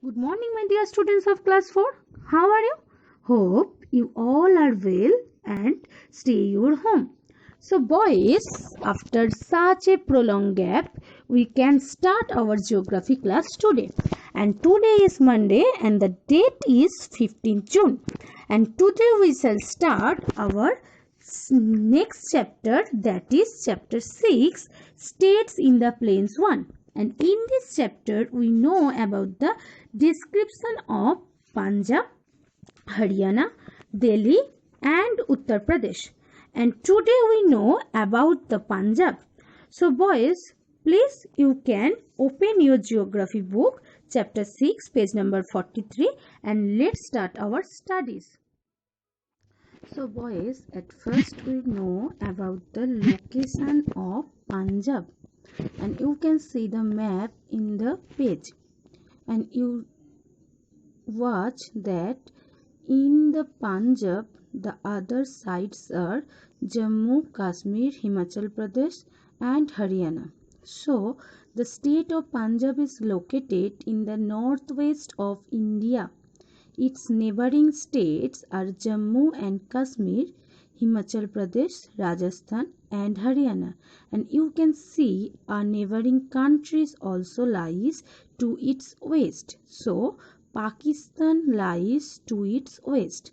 Good morning, my dear students of class 4. How are you? Hope you all are well and stay your home. So, boys, after such a prolonged gap, we can start our geography class today. And today is Monday and the date is 15th June. And today we shall start our next chapter, that is chapter 6, States in the Plains 1. And in this chapter we know about the description of Punjab, Haryana, Delhi and Uttar Pradesh. And today we know about the Punjab. So boys, please you can open your geography book chapter 6 page number 43 and let's start our studies. So boys, at first we know about the location of Punjab and you can see the map in the page and you watch that in the Punjab the other sides are Jammu, Kashmir, Himachal Pradesh and Haryana. So the state of Punjab is located in the northwest of India. Its neighboring states are Jammu and Kashmir, Himachal Pradesh, Rajasthan and Haryana. And you can see our neighboring countries also lies to its west. So Pakistan lies to its west.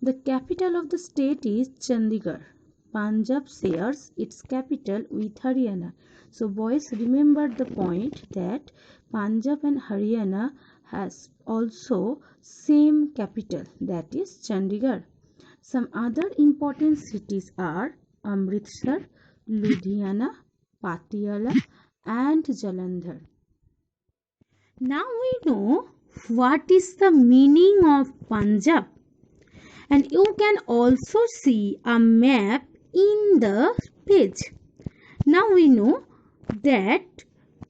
The capital of the state is Chandigarh. Punjab shares its capital with Haryana. So boys, remember the point that Punjab and Haryana has also same capital, that is Chandigarh. Some other important cities are Amritsar, Ludhiana, Patiala and Jalandhar. Now we know what is the meaning of Punjab, and you can also see a map in the page. Now we know that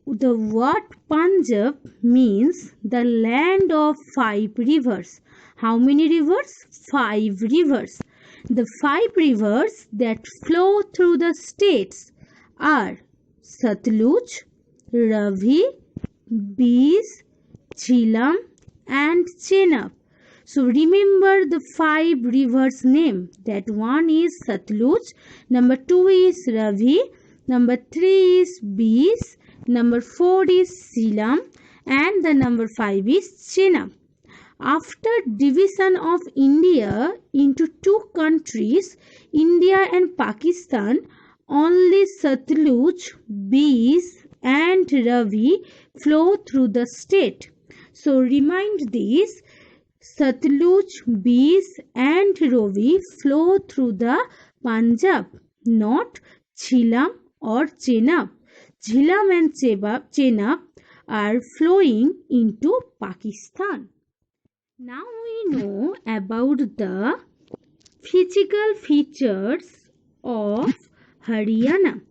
the word Punjab means the land of 5 rivers. How many rivers? 5 rivers. The 5 rivers that flow through the states are Satluj, Ravi, Bees, Jhelum and Chenab. So remember the 5 rivers name. That one is Satluj, number 2 is Ravi, number 3 is Bees, number 4 is Jhelum and the number 5 is Chenab. After division of India into two countries, India and Pakistan, only Satluj, Bees and Ravi flow through the state. So remind this, Satluj, Bees and Ravi flow through the Punjab, not Jhelum or Chenab. Jhelum and Chenab are flowing into Pakistan. Now we know about the physical features of Haryana.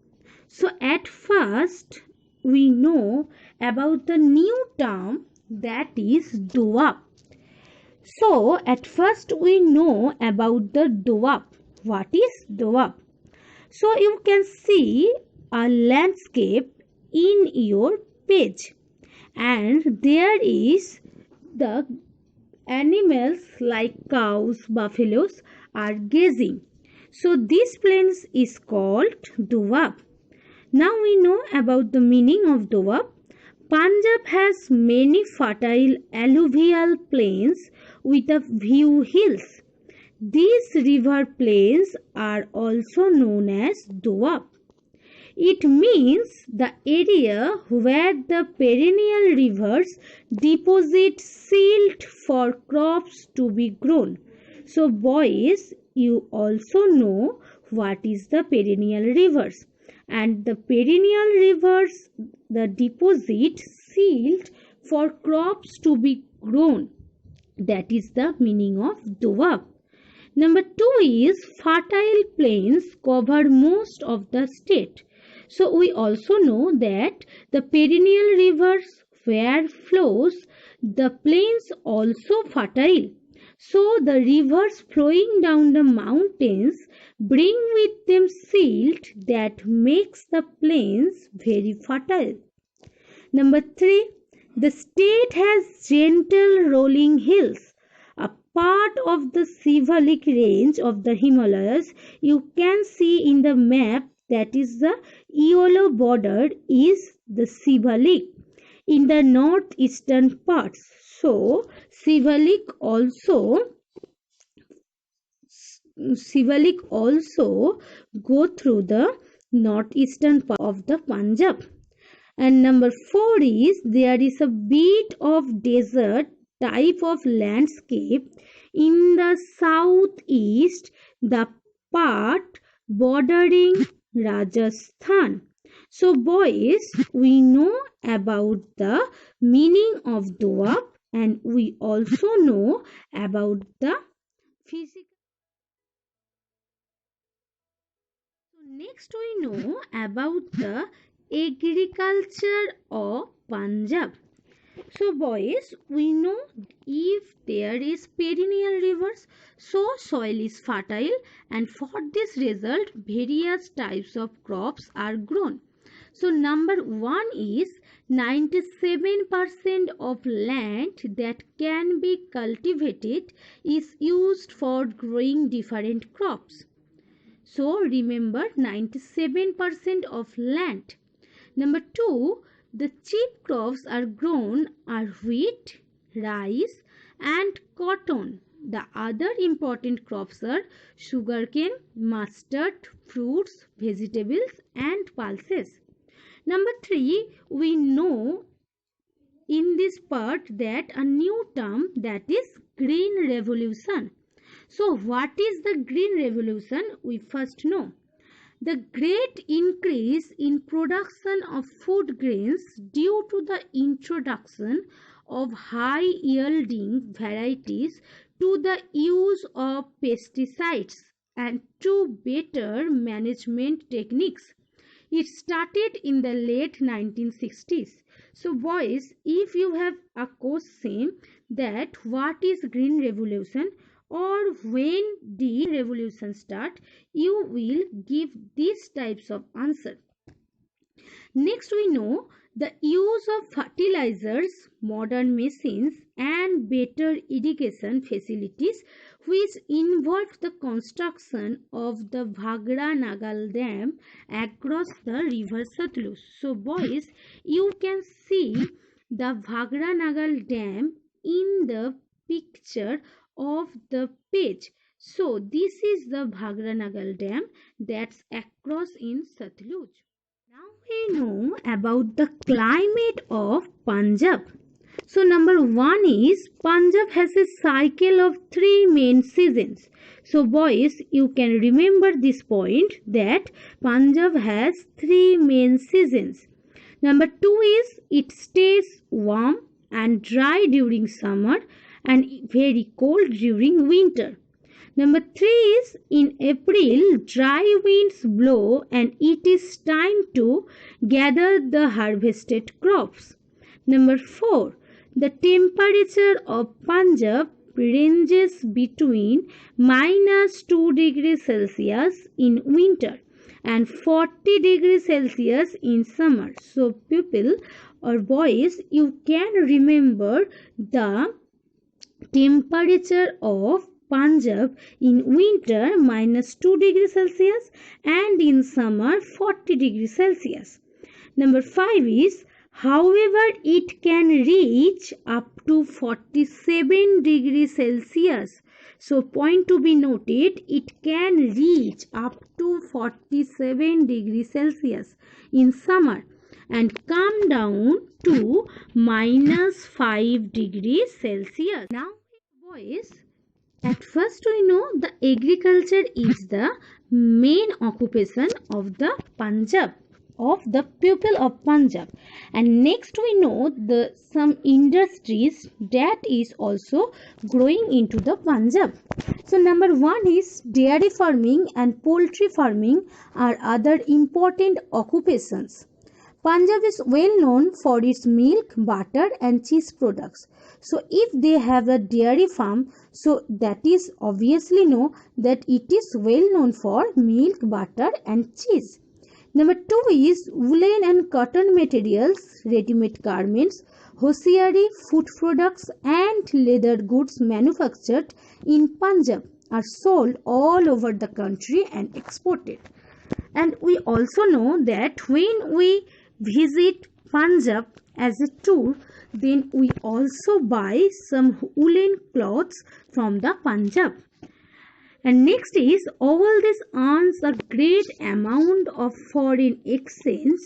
So at first we know about the new term, that is Doab. So at first we know about the Doab. What is Doab? So you can see a landscape in your page and there is the animals like cows, buffaloes are grazing. So this plains is called Doab. Now we know about the meaning of Doab. Punjab has many fertile alluvial plains with a few hills. These river plains are also known as Doab. It means the area where the perennial rivers deposit silt for crops to be grown. So boys, you also know what is the perennial rivers. And the perennial rivers, the deposit silt for crops to be grown. That is the meaning of Doab. Number 2 is fertile plains cover most of the state. So we also know that the perennial rivers where flows the plains also fertile. So the rivers flowing down the mountains bring with them silt that makes the plains very fertile. Number 3, The state has gentle rolling hills. A part of the Sivalik range of the Himalayas you can see in the map, that is the yellow border, is the Sivalik in the northeastern parts. So Sivalik also go through the northeastern part of the Punjab. And number 4 is there is a bit of desert type of landscape in the southeast, the part bordering Rajasthan. So boys, we know about the meaning of Doab, and we also know about the physical. Next we know about the agriculture of Punjab. So boys, we know if there is perennial rivers, so soil is fertile, and for this result various types of crops are grown. So number 1 is 97% of land that can be cultivated is used for growing different crops. So remember 97% of land. Number 2, the chief crops are grown are wheat, rice and cotton. The other important crops are sugarcane, mustard, fruits, vegetables and pulses. Number 3, we know in this part that a new term, that is green revolution. So what is the green revolution? We first know. The great increase in production of food grains due to the introduction of high yielding varieties, to the use of pesticides and to better management techniques. It started in the late 1960s. So boys, if you have a question that what is green revolution or when did revolution start, you will give these types of answer. Next we know the use of fertilizers, modern machines and better irrigation facilities, which involved the construction of the Bhagra Nagal Dam across the river Satluj. So boys, you can see the Bhagra Nagal Dam in the picture of the page. So this is the Bhagra Nagal Dam that's across in Satluj. Now we know about the climate of Punjab. So number 1 is Punjab has a cycle of 3 main seasons. So boys, you can remember this point that Punjab has 3 main seasons. Number 2 is it stays warm and dry during summer and very cold during winter. Number 3 is in April dry winds blow and it is time to gather the harvested crops. Number 4, the temperature of Punjab ranges between -2 degrees Celsius in winter and 40 degrees Celsius in summer. So people or boys, you can remember the temperature of Punjab in winter -2 degrees Celsius and in summer 40 degrees Celsius. Number 5 is however it can reach up to 47 degrees Celsius. So point to be noted, it can reach up to 47 degrees Celsius in summer and come down to -5 degrees Celsius. Now boys, at first we know the agriculture is the main occupation of the Punjab, of the people of Punjab, and next we know the some industries that is also growing into the Punjab. So number 1 is dairy farming and poultry farming are other important occupations. Punjab is well known for its milk, butter and cheese products. So if they have a dairy farm, so that is obviously know that it is well known for milk, butter and cheese. Number 2 is woolen and cotton materials, ready-made garments, Hosiery, food products and leather goods manufactured in Punjab are sold all over the country and exported. And we also know that when we visit Punjab as a tour, then we also buy some woolen clothes from the Punjab. And next is all this earns a great amount of foreign exchange,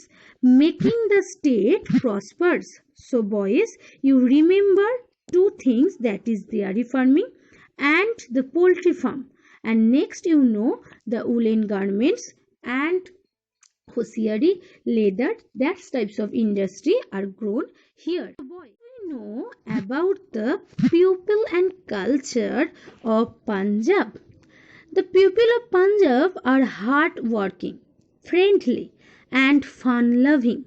making the state prospers. So boys, you remember two things, that is dairy farming and the poultry farm. And next you know the woolen garments and hosiery, leather, that types of industry are grown here. Boys, we know about the people and culture of Punjab. The people of Punjab are hard-working, friendly, and fun-loving.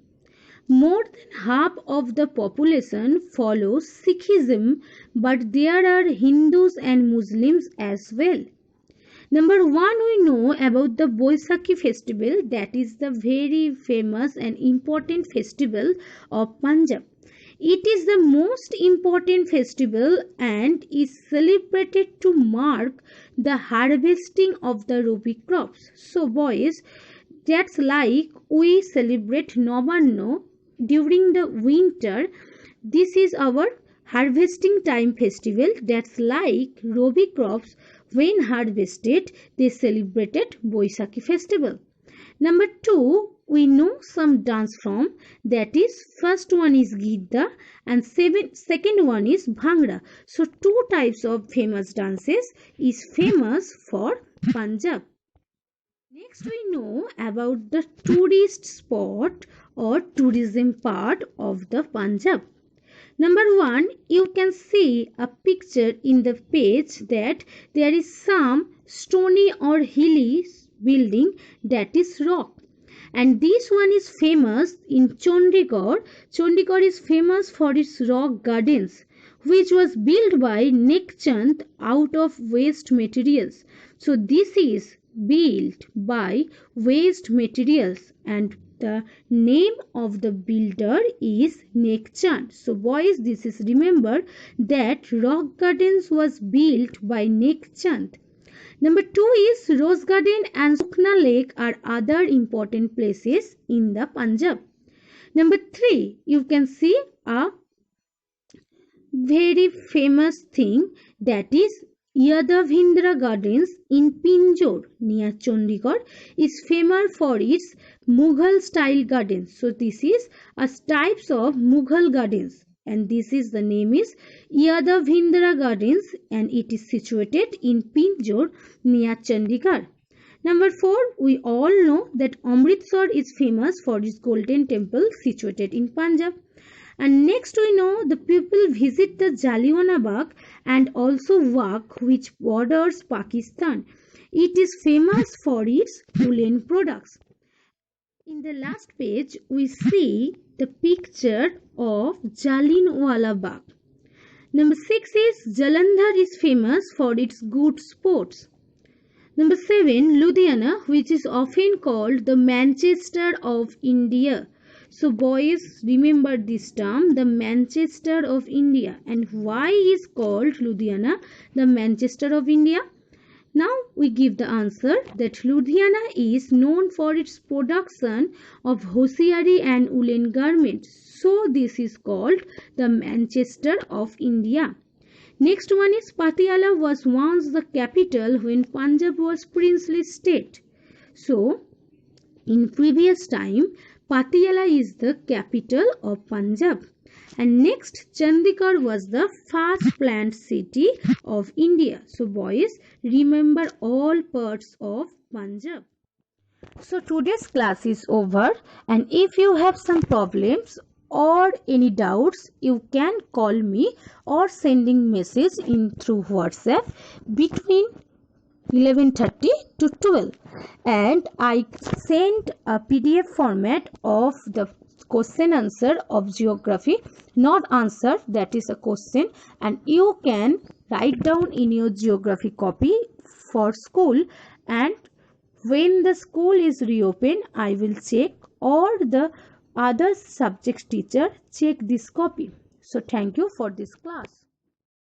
More than half of the population follows Sikhism, but there are Hindus and Muslims as well. Number one, we know about the Baisakhi festival, that is the very famous and important festival of Punjab. It is the most important festival and is celebrated to mark the harvesting of the Rabi crops. So boys, that's like we celebrate Navanno during the winter. This is our harvesting time festival. That's like Rabi crops when harvested, they celebrated Baisakhi festival. Number two, we know some dance from, that is first one is Gidda and second one is Bhangra. So two types of famous dances is famous for Punjab. Next we know about the tourist spot or tourism part of the Punjab. Number one, you can see a picture in the page that there is some stony or hilly building, that is rock. And this one is famous in Chandigarh. Chandigarh is famous for its rock gardens, which was built by Nek Chand out of waste materials. So this is built by waste materials and the name of the builder is Nek Chand. So boys, this is remember that rock gardens was built by Nek Chand. Number two is Rose Garden and Sukna Lake are other important places in the Punjab. Number three, you can see a very famous thing, that is Yadavindra Gardens in Pinjore near Chandigarh is famous for its Mughal style gardens. So this is a types of Mughal gardens and this is the name is Yadavindra Gardens and it is situated in Pinjore near Chandigarh. Number four, we all know that Amritsar is famous for its golden temple situated in Punjab. And next we know the people visit the Jallianwala Bagh and also Wagh, which borders Pakistan. It is famous for its woolen products. In the last page we see the picture of Jallianwala Bagh. Number 6 is Jalandhar is famous for its good sports. Number 7, Ludhiana, which is often called the Manchester of India. So boys, remember this term, the Manchester of India. And why is called Ludhiana the Manchester of India? Now we give the answer that Ludhiana is known for its production of hosiery and woolen garments. So this is called the Manchester of India. Next one is Patiala was once the capital when Punjab was princely state. So in previous time Patiala is the capital of Punjab. And next Chandigarh was the first planned city of India. So boys, remember all parts of Punjab. So today's class is over and if you have some problems or any doubts, you can call me or sending message in through WhatsApp between 11:30 to 12 and I sent a PDF format of the question answer of geography, not answer, that is a question, and you can write down in your geography copy for school, and when the school is reopened I will check or the other subject teacher check this copy. So thank you for this class.